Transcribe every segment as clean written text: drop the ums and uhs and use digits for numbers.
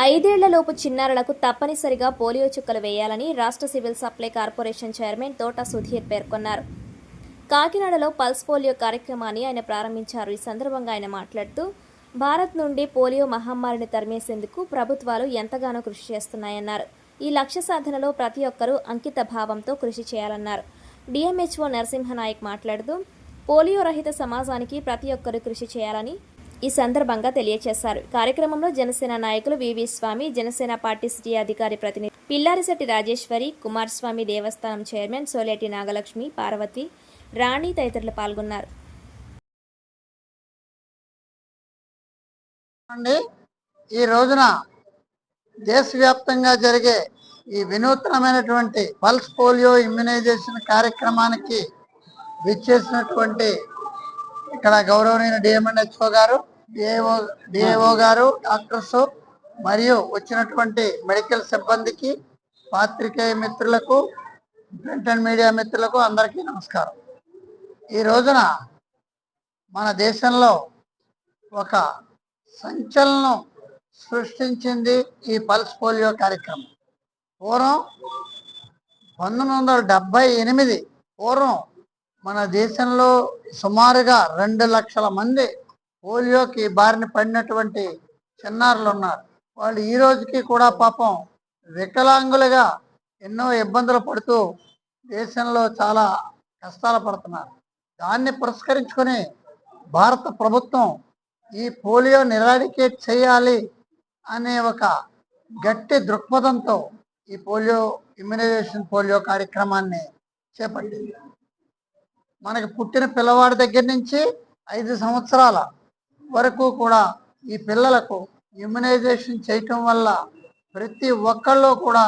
ఐదేళ్లలోపు చిన్నారులకు తప్పనిసరిగా పోలియో చుక్కలు వేయాలని రాష్ట్ర సివిల్ సప్లై కార్పొరేషన్ చైర్మన్ తోట సుధీర్ పేర్కొన్నారు. కాకినాడలో పల్స్ పోలియో కార్యక్రమాన్ని ఆయన ప్రారంభించారు. ఈ సందర్భంగా ఆయన మాట్లాడుతూ, భారత్ నుండి పోలియో మహమ్మారిని తరిమేసేందుకు ప్రభుత్వాలు ఎంతగానో కృషి చేస్తున్నాయన్నారు. ఈ లక్ష్య సాధనలో ప్రతి ఒక్కరూ అంకిత భావంతో కృషి చేయాలన్నారు. డిఎంహెచ్ఓ నరసింహనాయక్ మాట్లాడుతూ, పోలియో రహిత సమాజానికి ప్రతి ఒక్కరూ కృషి చేయాలని ఈ సందర్భంగా తెలియజేశారు. కార్యక్రమంలో జనసేన నాయకులు వివి స్వామి, జనసేన పార్టీ సిటీ అధికారి ప్రతినిధి పిల్లారిశెట్టి రాజేశ్వరి, కుమారస్వామి దేవస్థానం చైర్మన్ సోలేటి నాగలక్ష్మి, పార్వతి, రాణి తదితరులు పాల్గొన్నారు. ఈ రోజున దేశవ్యాప్తంగా జరిగే ఈ వినూత్నమైనటువంటి పల్స్ పోలియో ఇమ్యునైజేషన్ కార్యక్రమానికి విచ్చేసినటువంటి ఇక్కడ గౌరవనీయ డిఎంఎన్హెచ్ఓ గారు, డిఏఓ గారు, డాక్టర్స్ మరియు వచ్చినటువంటి మెడికల్ సిబ్బందికి, పాత్రికేయ మిత్రులకు, ప్రింట్ అండ్ మీడియా మిత్రులకు అందరికీ నమస్కారం. ఈ రోజున మన దేశంలో ఒక సంచలనం సృష్టించింది ఈ పల్స్ పోలియో కార్యక్రమం. పూర్వం 1978 పూర్వం మన దేశంలో సుమారుగా 2 లక్షల మంది పోలియోకి బారిన పడినటువంటి చిన్నారులు ఉన్నారు. వాళ్ళు ఈ రోజుకి కూడా పాపం వికలాంగులుగా ఎన్నో ఇబ్బందులు పడుతూ దేశంలో చాలా కష్టాలు పడుతున్నారు. దాన్ని పురస్కరించుకొని భారత ప్రభుత్వం ఈ పోలియో ఎరాడికేట్ చేయాలి అనే ఒక గట్టి దృక్పథంతో ఈ పోలియో ఇమ్యునైజేషన్ పోలియో కార్యక్రమాన్ని చేపట్టింది. మనకి పుట్టిన పిల్లవాడి దగ్గర నుంచి 5 సంవత్సరాల వరకు కూడా ఈ పిల్లలకు ఇమ్యునైజేషన్ చేయటం వల్ల ప్రతి ఒక్కళ్ళు కూడా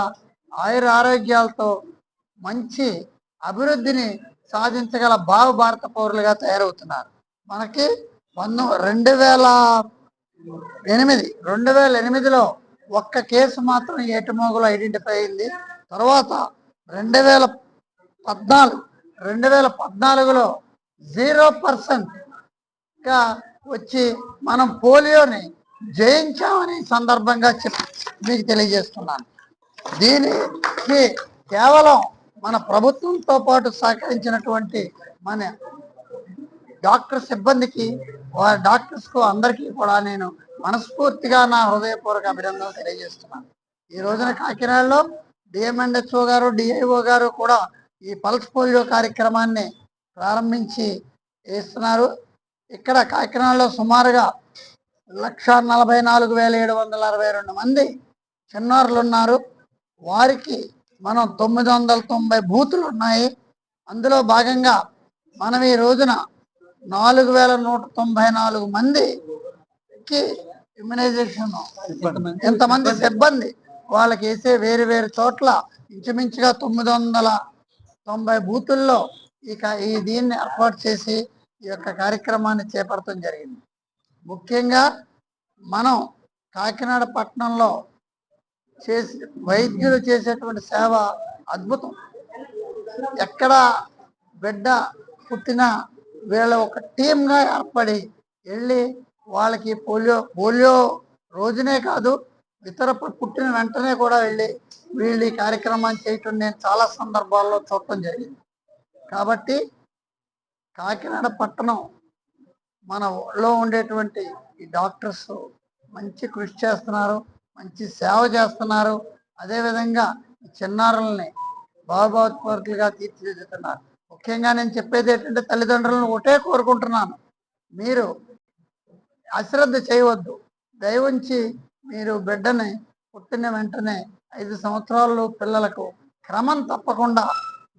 ఆయురారోగ్యాలతో మంచి అభివృద్ధిని సాధించగల భారత పౌరులుగా తయారవుతున్నారు. మనకి 2008లో ఒక్క కేసు మాత్రం ఏటుమోగులో ఐడెంటిఫై అయింది. తర్వాత 2014లో 0% గా వచ్చి మనం పోలియోని జయించామని సందర్భంగా మీకు తెలియజేస్తున్నాను. దీనికి కేవలం మన ప్రభుత్వంతో పాటు సహకరించినటువంటి మన డాక్టర్ సిబ్బందికి, వారి డాక్టర్స్కు అందరికీ కూడా నేను మనస్ఫూర్తిగా నా హృదయపూర్వక అభినందనలు తెలియజేస్తున్నాను. ఈ రోజున కాకినాడలో డిఎంఎన్హెచ్ఓ గారు, డిఐఓ గారు కూడా ఈ పల్స్ పోలియో కార్యక్రమాన్ని ప్రారంభించి చేస్తున్నారు. ఇక్కడ కాకినాడలో సుమారుగా 1,44,762 మంది చిన్నారులు ఉన్నారు. వారికి మనం 990 బూతులు ఉన్నాయి. అందులో భాగంగా మనం ఈ రోజున 4,194 మందికి ఇమ్యునైజేషన్, ఎంతమంది సిబ్బంది వాళ్ళకి వేసే వేరు వేరు చోట్ల ఇంచుమించుగా 990 బూతుల్లో ఈ దీన్ని ఏర్పాటు చేసి ఈ యొక్క కార్యక్రమాన్ని చేపట్టడం జరిగింది. ముఖ్యంగా మనం కాకినాడ పట్టణంలో వైద్యులు చేసేటువంటి సేవ అద్భుతం. ఎక్కడ బిడ్డ పుట్టినా వీళ్ళ ఒక టీమ్గా ఏర్పడి వెళ్ళి వాళ్ళకి పోలియో రోజునే కాదు, ఇతర పుట్టిన వెంటనే కూడా వెళ్ళి వీళ్ళు ఈ కార్యక్రమాన్ని చేయటం నేను చాలా సందర్భాల్లో చూడటం జరిగింది. కాబట్టి కాకినాడ పట్టణం మనలో ఉండేటువంటి ఈ డాక్టర్స్ మంచి కృషి చేస్తున్నారు, మంచి సేవ చేస్తున్నారు. అదేవిధంగా చిన్నారుల్ని భావోద్వేగాలుగా తీర్చిదిద్దుతున్నారు. ముఖ్యంగా నేను చెప్పేది ఏంటంటే, తల్లిదండ్రులను ఒకటే కోరుకుంటున్నాను, మీరు అశ్రద్ధ చేయవద్దు. దయవుంచి మీరు బిడ్డని పుట్టిన వెంటనే 5 సంవత్సరాలు పిల్లలకు క్రమం తప్పకుండా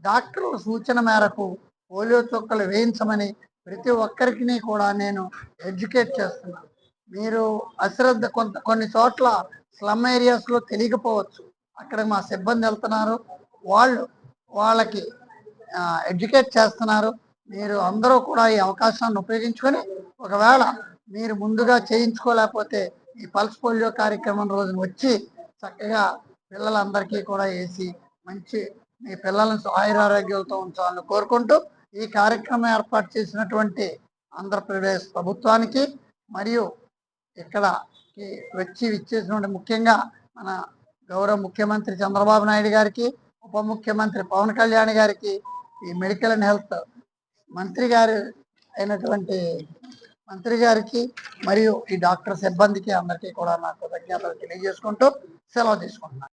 డాక్టర్ల సూచన మేరకు పోలియో చుక్కలు వేయించమని ప్రతి ఒక్కరికి కూడా నేను ఎడ్యుకేట్ చేస్తున్నాను. మీరు అశ్రద్ధ కొన్ని చోట్ల స్లమ్ ఏరియాస్లో తెలియకపోవచ్చు, అక్కడ మా సిబ్బంది వెళ్తున్నారు, వాళ్ళకి ఎడ్యుకేట్ చేస్తున్నారు. మీరు అందరూ కూడా ఈ అవకాశాన్ని ఉపయోగించుకొని, ఒకవేళ మీరు ముందుగా చేయించుకోలేకపోతే ఈ పల్స్ పోలియో కార్యక్రమం రోజున వచ్చి చక్కగా పిల్లలందరికీ కూడా వేసి మంచి మీ పిల్లలను ఆయురారోగ్యాలతో ఉంచాలని కోరుకుంటూ, ఈ కార్యక్రమం ఏర్పాటు చేసినటువంటి ఆంధ్రప్రదేశ్ ప్రభుత్వానికి మరియు ఇక్కడ వచ్చి విచ్చేసినటువంటి ముఖ్యంగా మన గౌరవ ముఖ్యమంత్రి చంద్రబాబు నాయుడు గారికి, ఉప ముఖ్యమంత్రి పవన్ కళ్యాణ్ గారికి, ఈ మెడికల్ అండ్ హెల్త్ మంత్రి గారు అయినటువంటి మంత్రి గారికి మరియు ఈ డాక్టర్ సిబ్బందికి అందరికీ కూడా నా కృతజ్ఞతలు తెలియజేసుకుంటూ సెలవు తీసుకుంటున్నాను.